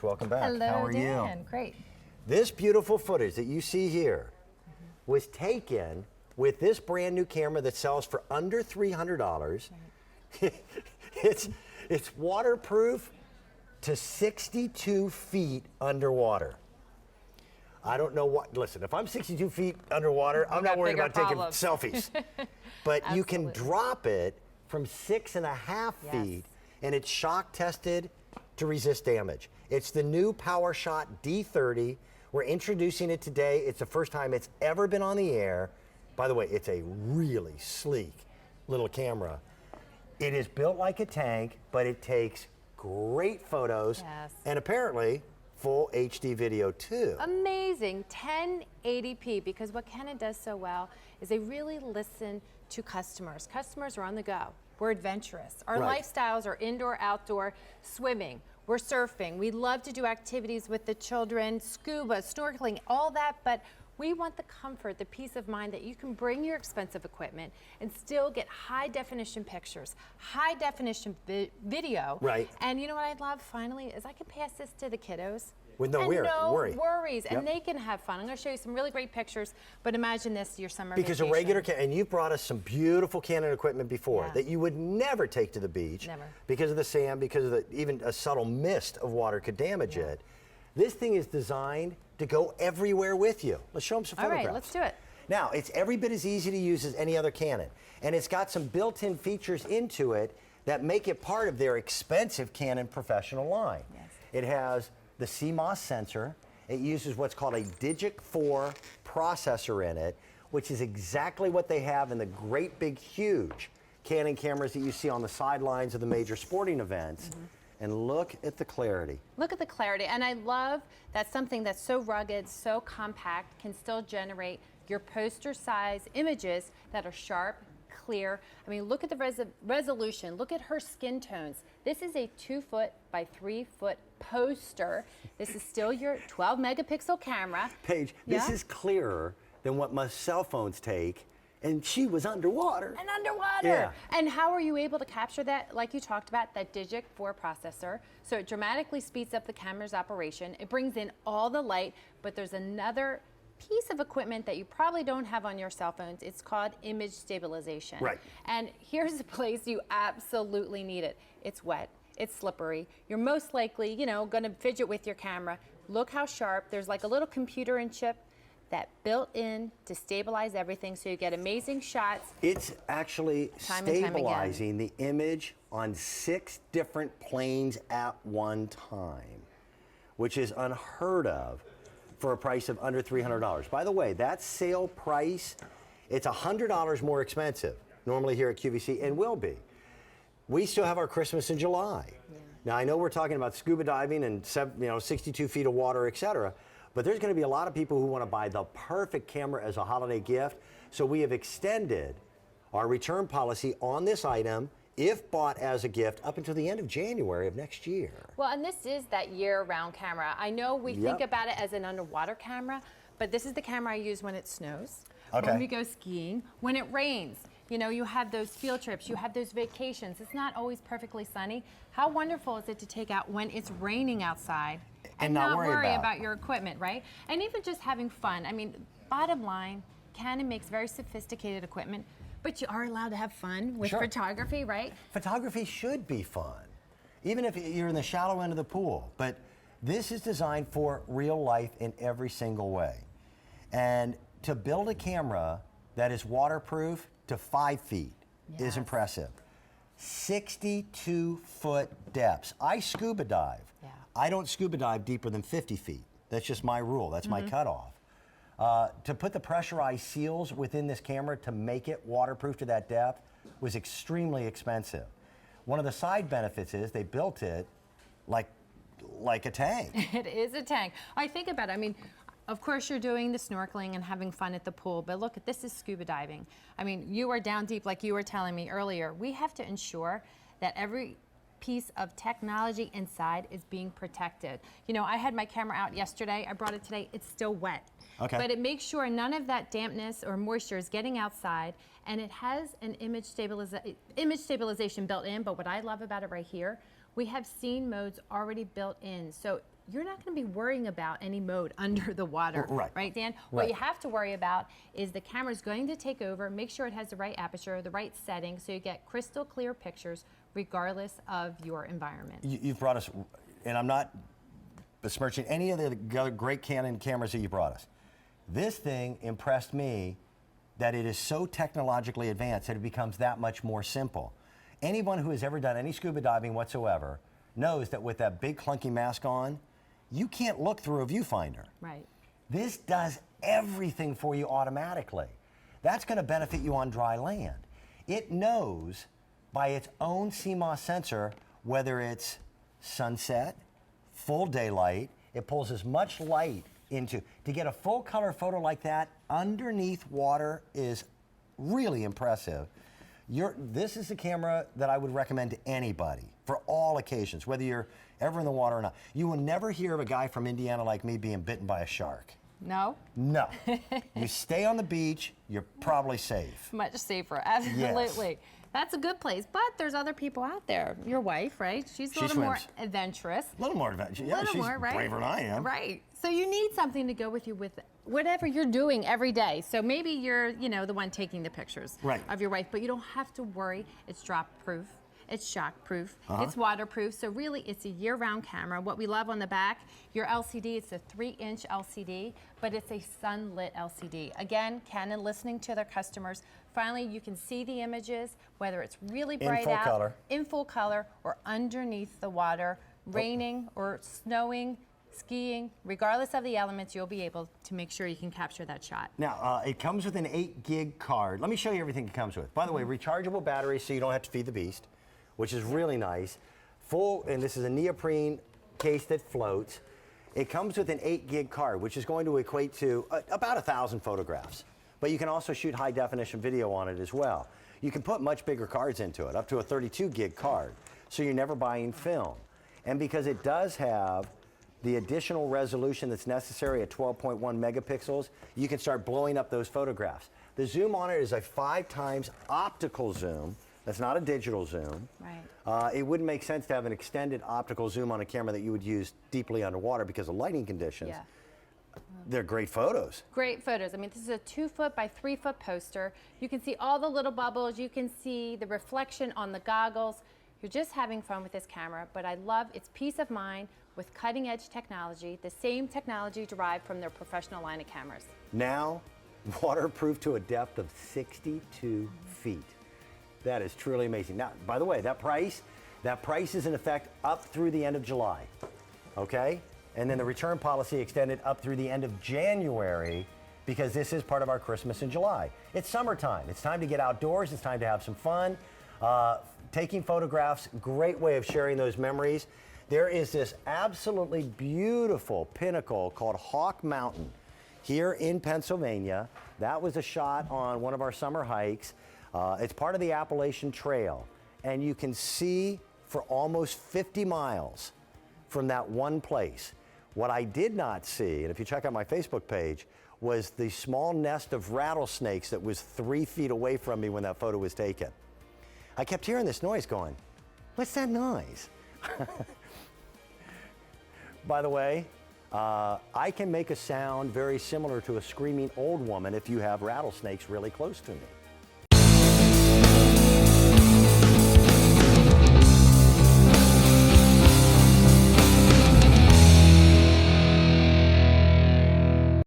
welcome back. Hello, How are Dan. you? Great. This beautiful footage that you see here was taken with this brand new camera that sells for under $300. Right. it's waterproof to 62 feet underwater. I don't know what, listen, if I'm 62 feet underwater, I'm not worried about taking selfies. But you can drop it from 6.5 feet, and it's shock tested to resist damage. It's the new PowerShot D30. We're introducing it today. It's the first time it's ever been on the air. By the way, it's a really sleek little camera. It is built like a tank, but it takes great photos and apparently full HD video too. Amazing, 1080p, because what Canon does so well is they really listen to customers. Customers are on the go. We're adventurous. Our lifestyles are indoor, outdoor, swimming. We're surfing. We love to do activities with the children, scuba, snorkeling, all that, but we want the comfort, the peace of mind that you can bring your expensive equipment and still get high definition pictures, high definition video. Right. And you know what I love finally is I can pass this to the kiddos. With no worries, and they can have fun. I'm going to show you some really great pictures, but imagine this your summer because vacation. A regular and you've brought us some beautiful Canon equipment before that you would never take to the beach because of the sand, because of the, even a subtle mist of water could damage it. This thing is designed to go everywhere with you. Let's show them some photographs. All right, let's do it. Now, it's every bit as easy to use as any other Canon, and it's got some built-in features into it that make it part of their expensive Canon professional line. It has the CMOS sensor. It uses what's called a Digic 4 processor in it, which is exactly what they have in the great big huge Canon cameras that you see on the sidelines of the major sporting events. And look at the clarity. Look at the clarity, and I love that something that's so rugged, so compact, can still generate your poster size images that are sharp, clear. I mean, look at the resolution. Look at her skin tones. This is a 2-foot by 3-foot poster. This is still your 12 megapixel camera. Paige, this is clearer than what most cell phones take, and she was underwater. And underwater. And how are you able to capture that? Like you talked about, that Digic 4 processor. So it dramatically speeds up the camera's operation. It brings in all the light, but there's another piece of equipment that you probably don't have on your cell phones. It's called image stabilization. Right. And here's a place you absolutely need it. It's wet, it's slippery. You're most likely, you know, gonna fidget with your camera. Look how sharp. There's like a little computer and chip that built in to stabilize everything so you get amazing shots. It's actually stabilizing the image on 6 different planes at one time, which is unheard of for a price of under $300. By the way, that sale price, it's $100 more expensive normally here at QVC, and will be. We still have our Christmas in July. Now I know we're talking about scuba diving and 62 feet of water, etc. But there's going to be a lot of people who want to buy the perfect camera as a holiday gift. So we have extended our return policy on this item, if bought as a gift, up until the end of January of next year. Well, and this is that year-round camera. I know we think about it as an underwater camera, but this is the camera I use when it snows, when we go skiing, when it rains. You know, you have those field trips, you have those vacations. It's not always perfectly sunny. How wonderful is it to take out when it's raining outside and not worry about your equipment, right? And even just having fun. I mean, bottom line, Canon makes very sophisticated equipment, but you are allowed to have fun with photography, right? Photography should be fun, even if you're in the shallow end of the pool. But this is designed for real life in every single way. And to build a camera that is waterproof to 5 feet is impressive. 62-foot depths. I scuba dive. I don't scuba dive deeper than 50 feet. That's just my rule. That's my cutoff. To put the pressurized seals within this camera to make it waterproof to that depth was extremely expensive. One of the side benefits is they built it like a tank. It is a tank. I think about it. I mean, of course you're doing the snorkeling and having fun at the pool, but look, this is scuba diving. I mean, you are down deep like you were telling me earlier. We have to ensure that every piece of technology inside is being protected. You know, I had my camera out yesterday. I brought it today. It's still wet. But it makes sure none of that dampness or moisture is getting outside, and it has an image stabilization built in. But what I love about it right here, we have scene modes already built in. So you're not going to be worrying about any mode under the water, right, Dan? What you have to worry about is the camera's going to take over, make sure it has the right aperture, the right setting, so you get crystal clear pictures regardless of your environment. You've brought us, and I'm not besmirching any of the other great Canon cameras that you brought us. This thing impressed me that it is so technologically advanced that it becomes that much more simple. Anyone who has ever done any scuba diving whatsoever knows that with that big clunky mask on, you can't look through a viewfinder. Right. This does everything for you automatically. That's going to benefit you on dry land. It knows by its own CMOS sensor whether it's sunset, full daylight. It pulls as much light to get a full color photo like that underneath water is really impressive. This is a camera that I would recommend to anybody for all occasions, whether you're ever in the water or not. You will never hear of a guy from Indiana like me being bitten by a shark. No? No. You stay on the beach, you're probably safe. Much safer, absolutely. Yes. That's a good place, but there's other people out there. Your wife, right? She's a little more adventurous. A little more adventurous. Yeah, she's braver than I am. Right. So you need something to go with you with whatever you're doing every day. So maybe you're, the one taking the pictures of your wife, but you don't have to worry. It's drop proof. It's shock proof. It's waterproof. So really, it's a year-round camera. What we love on the back, your LCD, it's a 3-inch LCD, but it's a sunlit LCD. Again, Canon listening to their customers. Finally, you can see the images, whether it's really bright out, in full color, or underneath the water, raining or snowing, skiing, regardless of the elements, you'll be able to make sure you can capture that shot. Now, it comes with an 8-gig card. Let me show you everything it comes with. By the way, rechargeable batteries so you don't have to feed the beast, which is really nice. And this is a neoprene case that floats. It comes with an 8-gig card, which is going to equate to about 1,000 photographs. But you can also shoot high-definition video on it as well. You can put much bigger cards into it, up to a 32-gig card, so you're never buying film. And because it does have the additional resolution that's necessary at 12.1 megapixels, you can start blowing up those photographs. The zoom on it is a 5 times optical zoom. That's not a digital zoom. Right. It wouldn't make sense to have an extended optical zoom on a camera that you would use deeply underwater because of lighting conditions. Yeah. They're great photos. Great photos. I mean, this is a 2-foot by 3-foot poster. You can see all the little bubbles. You can see the reflection on the goggles. You're just having fun with this camera, but I love its peace of mind with cutting-edge technology, the same technology derived from their professional line of cameras. Now, waterproof to a depth of 62 feet. That is truly amazing. Now, by the way, that price is in effect up through the end of July, okay? And then the return policy extended up through the end of January because this is part of our Christmas in July. It's summertime. It's time to get outdoors. It's time to have some fun. Taking photographs, great way of sharing those memories. There is this absolutely beautiful pinnacle called Hawk Mountain here in Pennsylvania. That was a shot on one of our summer hikes. It's part of the Appalachian Trail, and you can see for almost 50 miles from that one place. What I did not see, and if you check out my Facebook page, was the small nest of rattlesnakes that was 3 feet away from me when that photo was taken. I kept hearing this noise going, what's that noise? By the way, I can make a sound very similar to a screaming old woman if you have rattlesnakes really close to me.